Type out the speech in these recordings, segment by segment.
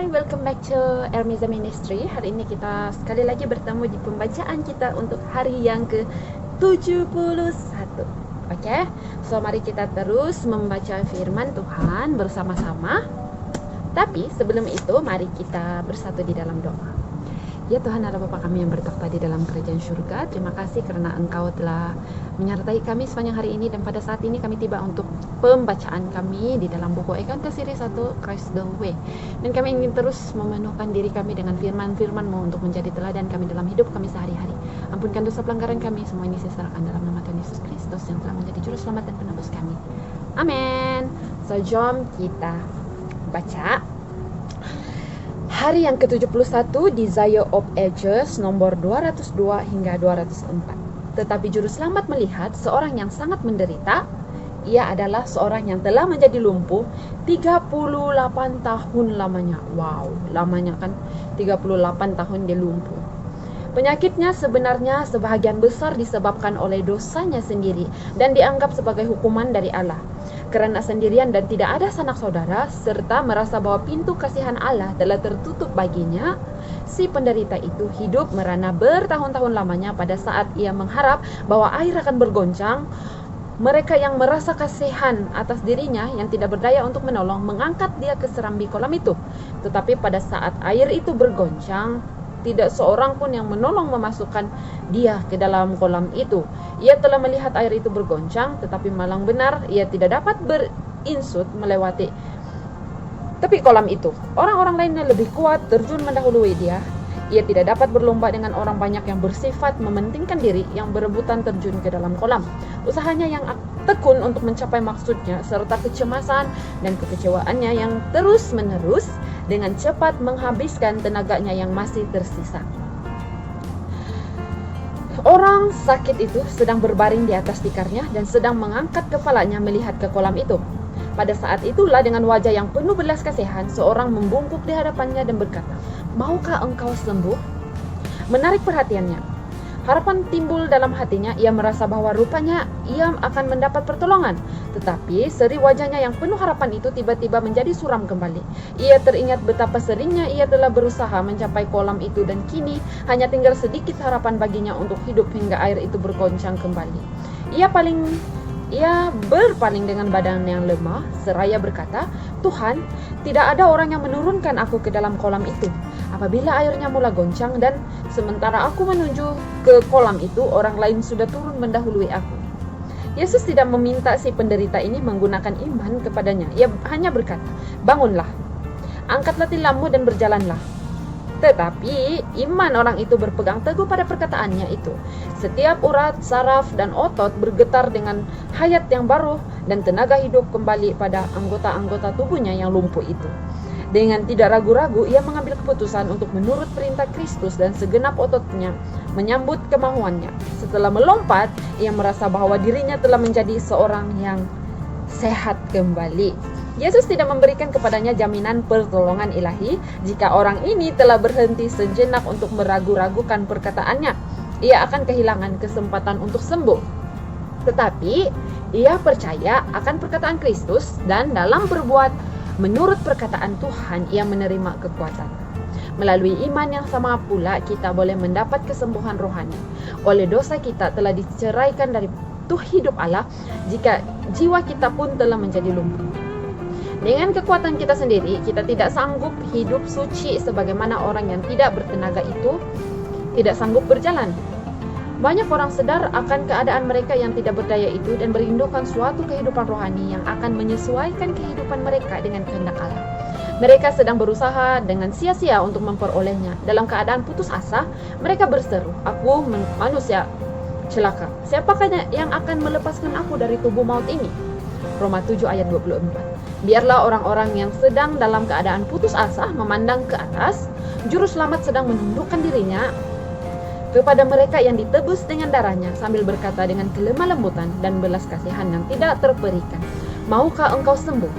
welcome back to Ermiza Ministry. Hari ini kita sekali lagi bertemu di pembacaan kita untuk hari yang ke-71. Oke, so mari kita terus membaca firman Tuhan bersama-sama. Tapi sebelum itu, mari kita bersatu di dalam doa. Ya Tuhan Allah Bapa kami yang bertakhta di dalam kerajaan surga, terima kasih karena Engkau telah menyertai kami sepanjang hari ini. Dan pada saat ini kami tiba untuk pembacaan kami di dalam buku Ekanta seri 1 Christ the Way. Dan kami ingin terus memenuhkan diri kami dengan firman-firman-Mu untuk menjadi teladan kami dalam hidup kami sehari-hari. Ampunkan dosa pelanggaran kami, semua ini saya serahkan dalam nama Tuhan Yesus Kristus yang telah menjadi juru selamat dan penebus kami. Amin. So jom kita baca hari yang ke-71 di Desire of Ages nomor 202 hingga 204. Tetapi juru selamat melihat seorang yang sangat menderita. Ia adalah seorang yang telah menjadi lumpuh 38 tahun lamanya. Wow, lamanya kan 38 tahun dia lumpuh. Penyakitnya sebenarnya sebahagian besar disebabkan oleh dosanya sendiri dan dianggap sebagai hukuman dari Allah. Karena sendirian dan tidak ada sanak saudara, serta merasa bahwa pintu kasihan Allah telah tertutup baginya, si penderita itu hidup merana bertahun-tahun lamanya. Pada saat ia mengharap bahwa air akan bergoncang, mereka yang merasa kasihan atas dirinya yang tidak berdaya untuk menolong mengangkat dia ke serambi kolam itu. Tetapi pada saat air itu bergoncang, tidak seorang pun yang menolong memasukkan dia ke dalam kolam itu. Ia telah melihat air itu bergoncang, tetapi malang benar ia tidak dapat berinsut melewati tepi kolam itu. Orang-orang lainnya lebih kuat terjun mendahului dia. Ia tidak dapat berlomba dengan orang banyak yang bersifat mementingkan diri, yang berebutan terjun ke dalam kolam. Usahanya yang tekun untuk mencapai maksudnya, serta kecemasan dan kekecewaannya yang terus-menerus dengan cepat menghabiskan tenaganya yang masih tersisa. Orang sakit itu sedang berbaring di atas tikarnya dan sedang mengangkat kepalanya melihat ke kolam itu. Pada saat itulah dengan wajah yang penuh belas kasihan, seorang membungkuk di hadapannya dan berkata, "Maukah engkau sembuh?" Menarik perhatiannya. Harapan timbul dalam hatinya. Ia merasa bahwa rupanya ia akan mendapat pertolongan. Tetapi seri wajahnya yang penuh harapan itu tiba-tiba menjadi suram kembali. Ia teringat betapa seringnya ia telah berusaha mencapai kolam itu dan kini hanya tinggal sedikit harapan baginya untuk hidup hingga air itu bergoncang kembali. Ia berpaling dengan badan yang lemah, seraya berkata, "Tuhan, tidak ada orang yang menurunkan aku ke dalam kolam itu. Apabila airnya mula goncang dan sementara aku menuju ke kolam itu, orang lain sudah turun mendahului aku." Yesus tidak meminta si penderita ini menggunakan iman kepadanya. Ia hanya berkata, "Bangunlah, angkatlah tilammu dan berjalanlah." Tetapi iman orang itu berpegang teguh pada perkataannya itu. Setiap urat, saraf, dan otot bergetar dengan hayat yang baru dan tenaga hidup kembali pada anggota-anggota tubuhnya yang lumpuh itu. Dengan tidak ragu-ragu, ia mengambil keputusan untuk menurut perintah Kristus dan segenap ototnya menyambut kemauannya. Setelah melompat, ia merasa bahwa dirinya telah menjadi seorang yang sehat kembali. Yesus tidak memberikan kepadanya jaminan pertolongan ilahi jika orang ini telah berhenti sejenak untuk meragu-ragukan perkataannya. Ia akan kehilangan kesempatan untuk sembuh. Tetapi ia percaya akan perkataan Kristus dan dalam berbuat menurut perkataan Tuhan ia menerima kekuatan. Melalui iman yang sama pula kita boleh mendapat kesembuhan rohani. Oleh dosa kita telah diceraikan dari hidup Allah jika jiwa kita pun telah menjadi lumpuh. Dengan kekuatan kita sendiri, kita tidak sanggup hidup suci sebagaimana orang yang tidak bertenaga itu tidak sanggup berjalan. Banyak orang sadar akan keadaan mereka yang tidak berdaya itu dan merindukan suatu kehidupan rohani yang akan menyesuaikan kehidupan mereka dengan kehendak Allah. Mereka sedang berusaha dengan sia-sia untuk memperolehnya. Dalam keadaan putus asa, mereka berseru, "Aku manusia celaka. Siapakah yang akan melepaskan aku dari tubuh maut ini?" Roma 7 ayat 24. Biarlah orang-orang yang sedang dalam keadaan putus asa memandang ke atas. Juru selamat sedang menundukkan dirinya kepada mereka yang ditebus dengan darahnya sambil berkata dengan kelemah lembutan dan belas kasihan yang tidak terperikan, "Maukah engkau sembuh?"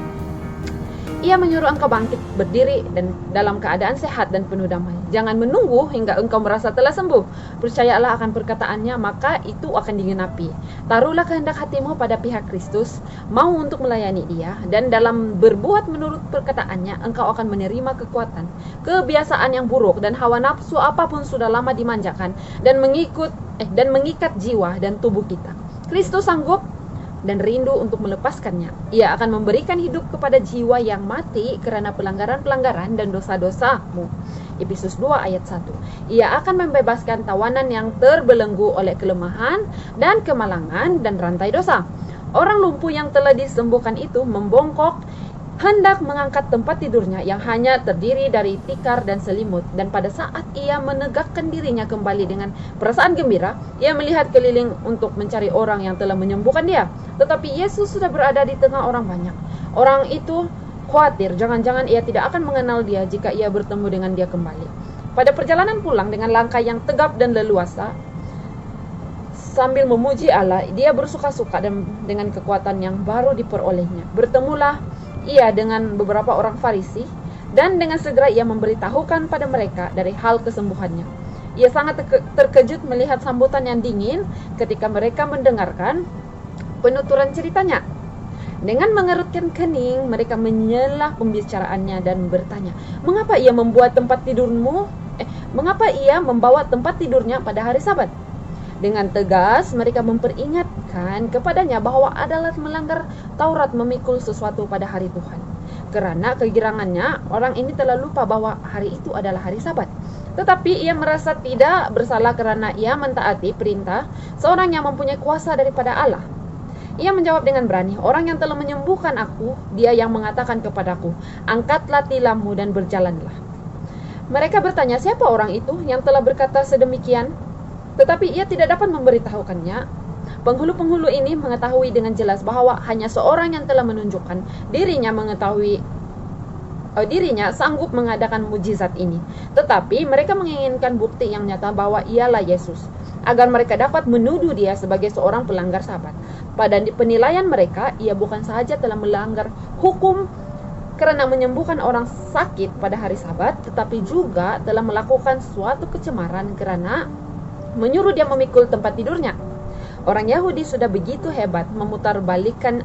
Ia menyuruh engkau bangkit, berdiri dan dalam keadaan sehat dan penuh damai. Jangan menunggu hingga engkau merasa telah sembuh. Percayalah akan perkataannya, maka itu akan digenapi. Taruhlah kehendak hatimu pada pihak Kristus, mau untuk melayani Dia, dan dalam berbuat menurut perkataannya, engkau akan menerima kekuatan, kebiasaan yang buruk dan hawa nafsu apapun sudah lama dimanjakan dan mengikat jiwa dan tubuh kita. Kristus sanggup dan rindu untuk melepaskannya. Ia akan memberikan hidup kepada jiwa yang mati karena pelanggaran-pelanggaran dan dosa-dosamu. Efesus 2 ayat 1. Ia akan membebaskan tawanan yang terbelenggu oleh kelemahan dan kemalangan dan rantai dosa. Orang lumpuh yang telah disembuhkan itu membongkok, hendak mengangkat tempat tidurnya yang hanya terdiri dari tikar dan selimut, dan pada saat ia menegakkan dirinya kembali dengan perasaan gembira, ia melihat keliling untuk mencari orang yang telah menyembuhkan dia. Tetapi Yesus sudah berada di tengah orang banyak. Orang itu khawatir, jangan-jangan ia tidak akan mengenal dia jika ia bertemu dengan dia kembali. Pada perjalanan pulang dengan langkah yang tegap dan leluasa, sambil memuji Allah, dia bersuka-suka dengan kekuatan yang baru diperolehnya. Bertemulah ia dengan beberapa orang Farisi, dan dengan segera ia memberitahukan pada mereka dari hal kesembuhannya. Ia sangat terkejut melihat sambutan yang dingin ketika mereka mendengarkan penuturan ceritanya. Dengan mengerutkan kening, mereka menyela pembicaraannya dan bertanya, mengapa ia membawa tempat tidurnya pada hari Sabat? Dengan tegas mereka memperingatkan kepadanya bahwa adalah melanggar Taurat memikul sesuatu pada hari Tuhan. Karena kegirangannya, orang ini telah lupa bahwa hari itu adalah hari Sabat. Tetapi ia merasa tidak bersalah karena ia mentaati perintah seorang yang mempunyai kuasa daripada Allah. Ia menjawab dengan berani, orang yang telah menyembuhkan aku, dia yang mengatakan kepadaku, angkatlah tilammu dan berjalanlah. Mereka bertanya, siapa orang itu yang telah berkata sedemikian? Tetapi ia tidak dapat memberitahukannya. Penghulu-penghulu ini mengetahui dengan jelas bahwa hanya seorang yang telah menunjukkan dirinya sanggup mengadakan mujizat ini. Tetapi mereka menginginkan bukti yang nyata bahwa ialah Yesus, agar mereka dapat menuduh dia sebagai seorang pelanggar Sabat. Pada penilaian mereka, ia bukan sahaja telah melanggar hukum karena menyembuhkan orang sakit pada hari Sabat, tetapi juga telah melakukan suatu kecemaran karena menyuruh dia memikul tempat tidurnya. Orang Yahudi sudah begitu hebat memutarbalikkan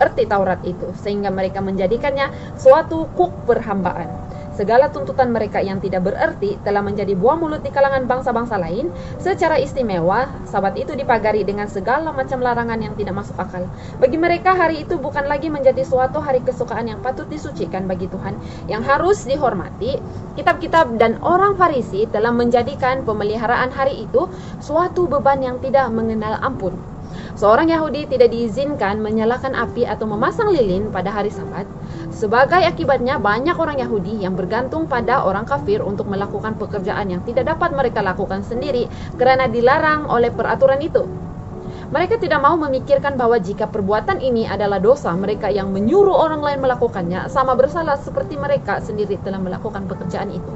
arti Taurat itu, sehingga mereka menjadikannya suatu kuk perhambaan. Segala tuntutan mereka yang tidak berarti telah menjadi buah mulut di kalangan bangsa-bangsa lain. Secara istimewa, Sabat itu dipagari dengan segala macam larangan yang tidak masuk akal. Bagi mereka, hari itu bukan lagi menjadi suatu hari kesukaan yang patut disucikan bagi Tuhan, yang harus dihormati. Kitab-kitab dan orang Farisi telah menjadikan pemeliharaan hari itu suatu beban yang tidak mengenal ampun. Seorang Yahudi tidak diizinkan menyalakan api atau memasang lilin pada hari Sabat. Sebagai akibatnya, banyak orang Yahudi yang bergantung pada orang kafir untuk melakukan pekerjaan yang tidak dapat mereka lakukan sendiri karena dilarang oleh peraturan itu. Mereka tidak mau memikirkan bahwa jika perbuatan ini adalah dosa, mereka yang menyuruh orang lain melakukannya sama bersalah seperti mereka sendiri telah melakukan pekerjaan itu.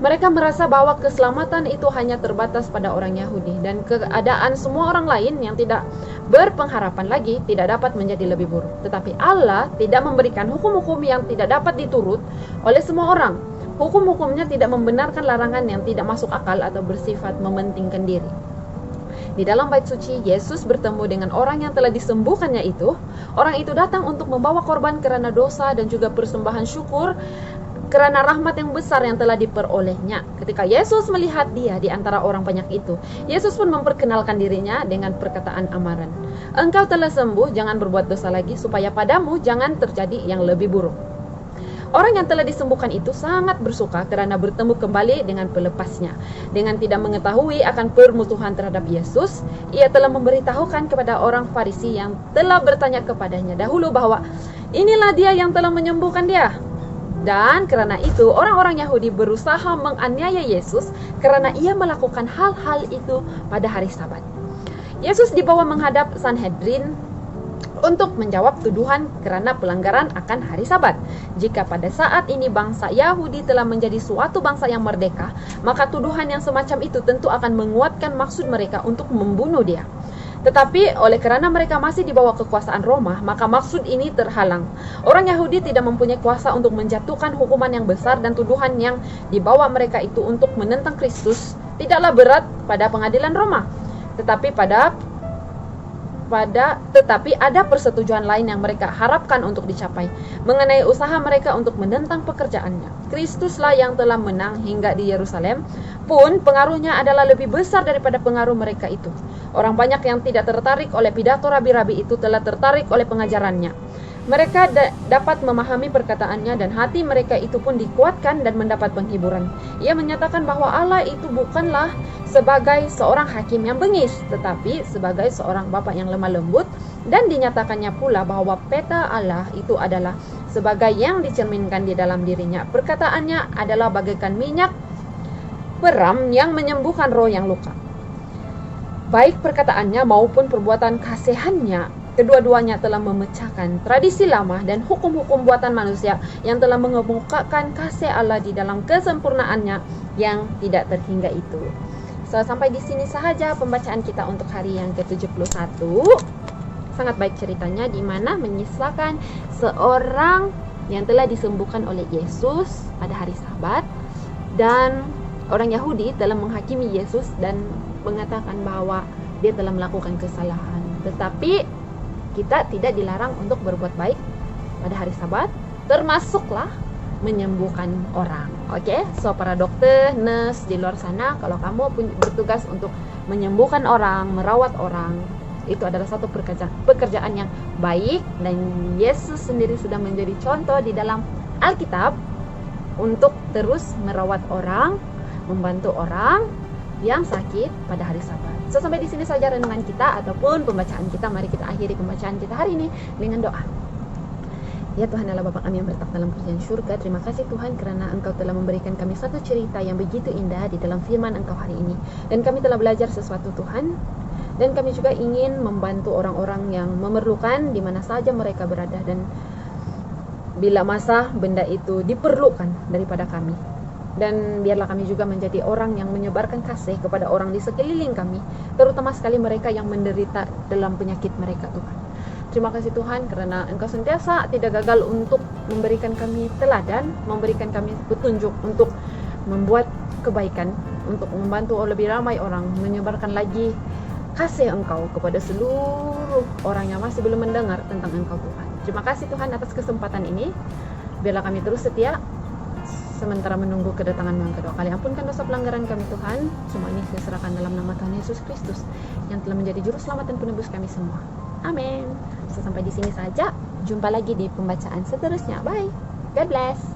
Mereka merasa bahwa keselamatan itu hanya terbatas pada orang Yahudi, dan keadaan semua orang lain yang tidak berpengharapan lagi tidak dapat menjadi lebih buruk. Tetapi Allah tidak memberikan hukum-hukum yang tidak dapat diturut oleh semua orang. Hukum-hukumnya tidak membenarkan larangan yang tidak masuk akal atau bersifat mementingkan diri. Di dalam bait suci, Yesus bertemu dengan orang yang telah disembuhkannya itu. Orang itu datang untuk membawa korban karena dosa dan juga persembahan syukur karena rahmat yang besar yang telah diperolehnya. Ketika Yesus melihat dia di antara orang banyak itu, Yesus pun memperkenalkan dirinya dengan perkataan amaran. Engkau telah sembuh, jangan berbuat dosa lagi, supaya padamu jangan terjadi yang lebih buruk. Orang yang telah disembuhkan itu sangat bersuka karena bertemu kembali dengan pelepasnya. Dengan tidak mengetahui akan permusuhan terhadap Yesus, ia telah memberitahukan kepada orang Farisi yang telah bertanya kepadanya dahulu bahwa inilah dia yang telah menyembuhkan dia. Dan karena itu orang-orang Yahudi berusaha menganiaya Yesus karena ia melakukan hal-hal itu pada hari Sabat. Yesus dibawa menghadap Sanhedrin untuk menjawab tuduhan karena pelanggaran akan hari Sabat. Jika pada saat ini bangsa Yahudi telah menjadi suatu bangsa yang merdeka, maka tuduhan yang semacam itu tentu akan menguatkan maksud mereka untuk membunuh dia. Tetapi oleh karena mereka masih di bawah kekuasaan Roma, maka maksud ini terhalang. Orang Yahudi tidak mempunyai kuasa untuk menjatuhkan hukuman yang besar, dan tuduhan yang dibawa mereka itu untuk menentang Kristus tidaklah berat pada pengadilan Roma. Tetapi ada persetujuan lain yang mereka harapkan untuk dicapai mengenai usaha mereka untuk menentang pekerjaannya. Kristuslah yang telah menang hingga di Yerusalem pun pengaruhnya adalah lebih besar daripada pengaruh mereka itu. Orang banyak yang tidak tertarik oleh pidato rabi-rabi itu telah tertarik oleh pengajarannya. Mereka dapat memahami perkataannya, dan hati mereka itu pun dikuatkan dan mendapat penghiburan. Ia menyatakan bahwa Allah itu bukanlah sebagai seorang hakim yang bengis, tetapi sebagai seorang bapa yang lemah lembut, dan dinyatakannya pula bahwa peta Allah itu adalah sebagai yang dicerminkan di dalam dirinya. Perkataannya adalah bagaikan minyak peram yang menyembuhkan roh yang luka. Baik perkataannya maupun perbuatan kasihannya, kedua-duanya telah memecahkan tradisi lama dan hukum-hukum buatan manusia yang telah mengemukakan kasih Allah di dalam kesempurnaannya yang tidak terhingga itu. So, sampai di sini sahaja pembacaan kita untuk hari yang ke-71. Sangat baik ceritanya, di mana mengisahkan seorang yang telah disembuhkan oleh Yesus pada hari Sabat, dan orang Yahudi telah menghakimi Yesus dan mengatakan bahwa dia telah melakukan kesalahan. Tetapi kita tidak dilarang untuk berbuat baik pada hari Sabat, termasuklah menyembuhkan orang. Oke, so para dokter, nurse di luar sana, kalau kamu bertugas untuk menyembuhkan orang, merawat orang, itu adalah satu pekerjaan yang baik, dan Yesus sendiri sudah menjadi contoh di dalam Alkitab untuk terus merawat orang, membantu orang yang sakit pada hari Sabat. So, sampai di sini saja renungan kita ataupun pembacaan kita. Mari kita akhiri pembacaan kita hari ini dengan doa. Ya Tuhan Allah Bapa kami yang bertakhta dalam kerajaan surga, terima kasih Tuhan kerana Engkau telah memberikan kami satu cerita yang begitu indah di dalam firman Engkau hari ini. Dan kami telah belajar sesuatu Tuhan, dan kami juga ingin membantu orang-orang yang memerlukan di mana saja mereka berada, dan bila masa benda itu diperlukan daripada kami. Dan biarlah kami juga menjadi orang yang menyebarkan kasih kepada orang di sekeliling kami, terutama sekali mereka yang menderita dalam penyakit mereka Tuhan. Terima kasih Tuhan kerana Engkau sentiasa tidak gagal untuk memberikan kami teladan, memberikan kami petunjuk untuk membuat kebaikan, untuk membantu lebih ramai orang, menyebarkan lagi kasih Engkau kepada seluruh orang yang masih belum mendengar tentang Engkau Tuhan. Terima kasih Tuhan atas kesempatan ini. Biarlah kami terus setia sementara menunggu kedatangan-Mu yang kedua kali. Ampunkan dosa pelanggaran kami Tuhan. Semua ini saya serahkan dalam nama Tuhan Yesus Kristus yang telah menjadi juru selamat dan penebus kami semua. Amin. Sampai di sini saja. Jumpa lagi di pembacaan seterusnya. Bye. God bless.